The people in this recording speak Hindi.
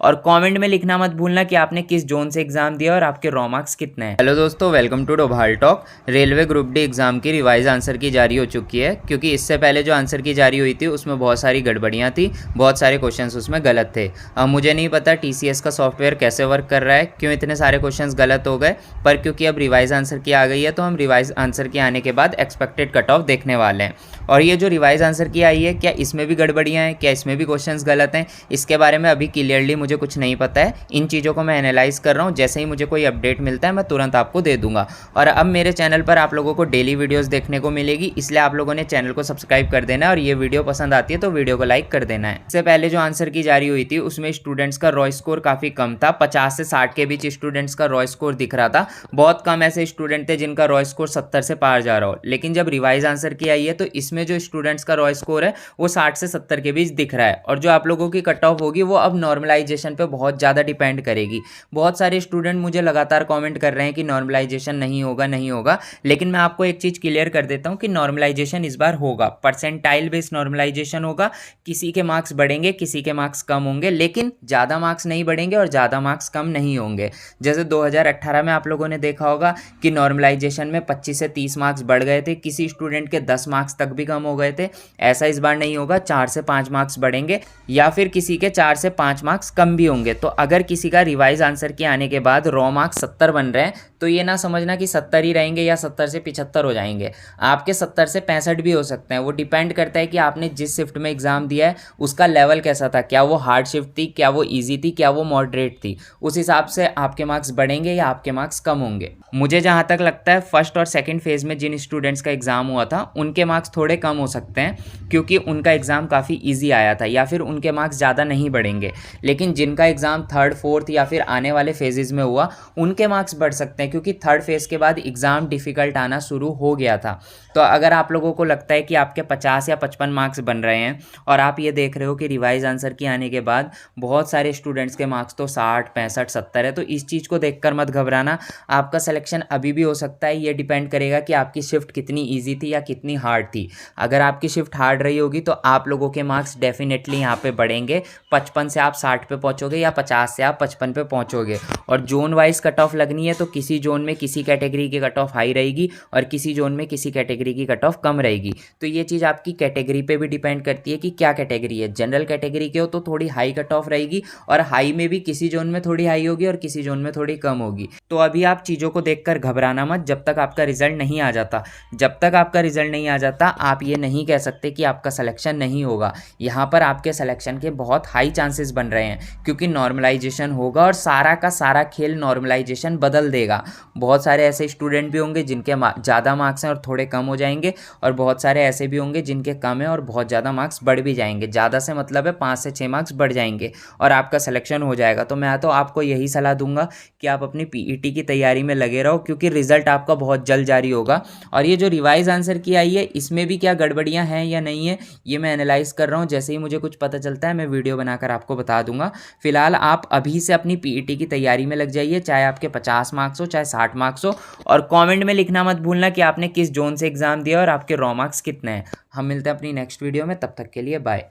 और कमेंट में लिखना मत भूलना कि आपने किस जोन से एग्जाम दिया और आपके रॉ मार्क्स कितने हैं। हेलो दोस्तों, welcome to Dobhal talk. Railway group D exam की रिवाइज आंसर की जारी हो चुकी है, क्योंकि इससे पहले जो आंसर की जारी हुई थी उसमें बहुत सारी गड़बड़ियाँ थी, बहुत सारे क्वेश्चंस उसमें गलत थे। अब मुझे नहीं पता टीसीएस का सॉफ्टवेयर कैसे वर्क कर रहा है, क्यों इतने सारे क्वेश्चंस गलत हो गए, पर क्योंकि अब रिवाइज आंसर की आ गई है तो हम रिवाइज आंसर की आने के बाद एक्सपेक्टेड कट ऑफ देखने वाले हैं। और ये जो रिवाइज आंसर की आई है, क्या इसमें भी गड़बड़ियाँ हैं, क्या इसमें भी क्वेश्चंस गलत हैं, इसके बारे में अभी क्लियरली मुझे कुछ नहीं पता है। इन चीज़ों को मैं एनालाइज कर रहा हूँ, जैसे ही मुझे कोई अपडेट मिलता है मैं तुरंत आपको दे दूंगा। और अब मेरे चैनल पर आप लोगों को डेली वीडियोस देखने को मिलेगी, इसलिए आप लोगों ने चैनल को सब्सक्राइब कर देना है, और ये वीडियो पसंद आती है तो वीडियो को लाइक कर देना है। इससे पहले जो आंसर की जारी हुई थी उसमें स्टूडेंट्स का रॉ स्कोर काफ़ी कम था, 50 से 60 के बीच स्टूडेंट्स का रॉ स्कोर दिख रहा था। बहुत कम ऐसे स्टूडेंट थे जिनका रॉ स्कोर 70 से पार जा रहा हो। लेकिन जब रिवाइज आंसर की आई है तो इसमें जो स्टूडेंट्स का रॉ स्कोर है वो 60 से 70 के बीच दिख रहा है। और जो आप लोगों की कट ऑफ होगी वो अब नॉर्मलाइजेशन पे बहुत ज़्यादा डिपेंड करेगी। बहुत सारे स्टूडेंट मुझे लगातार कमेंट कर रहे हैं कि नॉर्मलाइजेशन नहीं होगा नहीं होगा, लेकिन मैं आपको एक चीज़ क्लियर कर देता हूँ कि नॉर्मलाइजेशन इस बार होगा। परसेंटाइल बेस्ड नॉर्मलाइजेशन होगा, किसी के मार्क्स बढ़ेंगे किसी के मार्क्स कम होंगे, लेकिन ज़्यादा मार्क्स नहीं बढ़ेंगे और ज़्यादा मार्क्स कम नहीं होंगे। जैसे 2018 में आप लोगों ने देखा होगा कि नॉर्मलाइजेशन में 25 से 30 मार्क्स बढ़ गए थे, किसी स्टूडेंट के 10 मार्क्स तक भी कम हो गए थे। ऐसा इस बार नहीं होगा, 4 से 5 मार्क्स बढ़ेंगे या फिर किसी के 4 से 5 मार्क्स कम भी होंगे। तो अगर किसी का रिवाइज आंसर के आने के बाद रॉ मार्क्स 70 बन रहे हैं तो ये ना समझना कि 70 ही रहेंगे या 70 से 75 हो जाएंगे। आपके 70 से 65 भी हो सकते हैं। वो डिपेंड करता है कि आपने जिस शिफ्ट में एग्जाम दिया है उसका लेवल कैसा था, क्या वो हार्ड शिफ्ट थी, क्या वो ईजी थी, क्या वो मॉडरेट थी। उस हिसाब से आपके मार्क्स बढ़ेंगे या आपके मार्क्स कम होंगे। मुझे जहाँ तक लगता है फर्स्ट और सेकेंड फेज में जिन स्टूडेंट्स का एग्जाम हुआ था उनके मार्क्स थोड़े कम हो सकते हैं, क्योंकि उनका एग्ज़ाम काफ़ी ईजी आया था, या फिर उनके मार्क्स ज़्यादा नहीं बढ़ेंगे। लेकिन जिनका एग्ज़ाम थर्ड फोर्थ या फिर आने वाले फेजेस में हुआ उनके मार्क्स बढ़ सकते हैं, क्योंकि थर्ड फेज़ के बाद एग्ज़ाम डिफ़िकल्ट आना शुरू हो गया था। तो अगर आप लोगों को लगता है कि आपके 50 या 55 मार्क्स बन रहे हैं और आप ये देख रहे हो कि रिवाइज आंसर की आने के बाद बहुत सारे स्टूडेंट्स के मार्क्स तो 60 65 70 है, तो इस चीज़ को देखकर मत घबराना। आपका सिलेक्शन अभी भी हो सकता है। ये डिपेंड करेगा कि आपकी शिफ्ट कितनी ईजी थी या कितनी हार्ड थी। अगर आपकी शिफ्ट हार्ड रही होगी तो आप लोगों के मार्क्स डेफिनेटली यहाँ पे बढ़ेंगे। 55 से आप 60 पे पहुँचोगे या 50 से आप 55 पे पहुँचोगे। और जोन वाइज कट ऑफ लगनी है तो किसी जोन में किसी कैटेगरी की कट ऑफ हाई रहेगी और किसी जोन में किसी कैटेगरी की कट ऑफ कम रहेगी। तो ये चीज़ आपकी कैटेगरी पे भी डिपेंड करती है कि क्या कैटेगरी है। जनरल कैटेगरी के हो तो थोड़ी हाई कट ऑफ रहेगी, और हाई में भी किसी जोन में थोड़ी हाई होगी और किसी जोन में थोड़ी कम होगी। तो अभी आप चीज़ों को देखकर घबराना मत, जब तक आपका रिजल्ट नहीं आ जाता। जब तक आपका रिजल्ट नहीं आ जाता आप ये नहीं कह सकते कि आपका सिलेक्शन नहीं होगा। यहाँ पर आपके सिलेक्शन के बहुत हाई चांसेस बन रहे हैं, क्योंकि नॉर्मलाइजेशन होगा और सारा का सारा खेल नॉर्मलाइजेशन बदल देगा। बहुत सारे ऐसे स्टूडेंट भी होंगे जिनके ज़्यादा मार्क्स हैं और थोड़े कम हो जाएंगे, और बहुत सारे ऐसे भी होंगे जिनके कम है और बहुत ज़्यादा मार्क्स बढ़ भी जाएंगे। ज़्यादा से मतलब है 5 से 6 मार्क्स बढ़ जाएंगे और आपका सिलेक्शन हो जाएगा। तो मैं तो आपको यही सलाह दूंगा कि आप अपनी पीईटी की तैयारी में लगे रहो, क्योंकि रिजल्ट आपका बहुत जल्द जारी होगा। और ये जो रिवाइज आंसर की आई है इसमें भी क्या गड़बड़ियाँ हैं या नहीं है ये मैं एनालाइज कर रहा हूँ। जैसे ही मुझे कुछ पता चलता है मैं वीडियो बनाकर आपको बता दूंगा। फिलहाल आप अभी से अपनी पीईटी की तैयारी में लग जाइए, चाहे आपके 50 मार्क्स हो चाहे 60 मार्क्स हो। और कमेंट में लिखना मत भूलना कि आपने किस जोन से एग्जाम दिया और आपके रॉ मार्क्स कितने हैं। हम मिलते हैं अपनी नेक्स्ट वीडियो में, तब तक के लिए बाय।